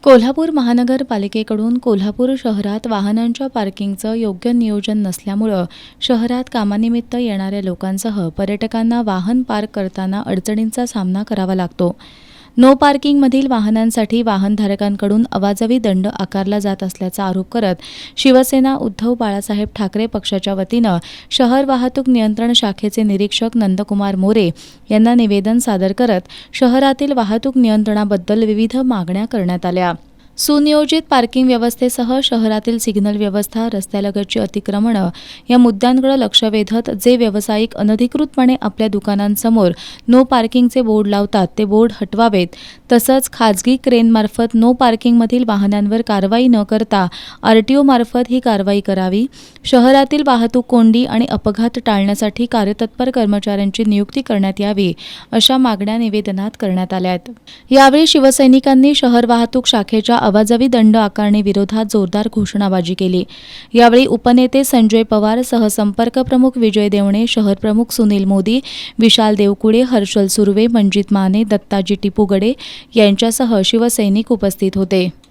कोल्हापूर महानगरपालिकेकडून कोल्हापूर शहरात वाहनांच्या पार्किंगचं योग्य नियोजन नसल्यामुळं शहरात कामानिमित्त येणाऱ्या लोकांसह पर्यटकांना वाहन पार्क करताना अडचणींचा सामना करावा लागतो. नो पार्किंगमधील वाहनांसाठी वाहनधारकांकडून अवाजवी दंड आकारला जात असल्याचा आरोप करत शिवसेना उद्धव बाळासाहेब ठाकरे पक्षाच्या वतीनं शहर वाहतूक नियंत्रण शाखेचे निरीक्षक नंदकुमार मोरे यांना निवेदन सादर करत शहरातील वाहतूक नियंत्रणाबद्दल विविध मागण्या करण्यात आल्या. सुनियोजित पार्किंग व्यवस्थेसह शहरातील सिग्नल व्यवस्था, रस्त्यालगतची अतिक्रमणं या मुद्द्यांकडे लक्ष वेधत जे व्यावसायिक अनधिकृतपणे आपल्या दुकानांसमोर नो पार्किंगचे बोर्ड लावतात ते बोर्ड हटवावेत. तसंच खाजगी क्रेनमार्फत नो पार्किंगमधील वाहनांवर कारवाई न करता RTO मार्फत ही कारवाई करावी. शहरातील वाहतूक कोंडी आणि अपघात टाळण्यासाठी कार्यतत्पर कर्मचाऱ्यांची नियुक्ती करण्यात यावी अशा मागण्या निवेदनात करण्यात आल्या आहेत. यावेळी शिवसैनिकांनी शहर वाहतूक शाखेच्या अवाजवी दंड आकारणी विरोधात जोरदार घोषणाबाजी केली. यावेळी उपनेते संजय पवार, सहसंपर्क प्रमुख विजय देवणे, शहर प्रमुख सुनील मोदी, विशाल देवकुडे, हर्षल सुर्वे, मंजित माने, दत्ताजी टिपूगडे यांच्यासह शिवसैनिक उपस्थित होते.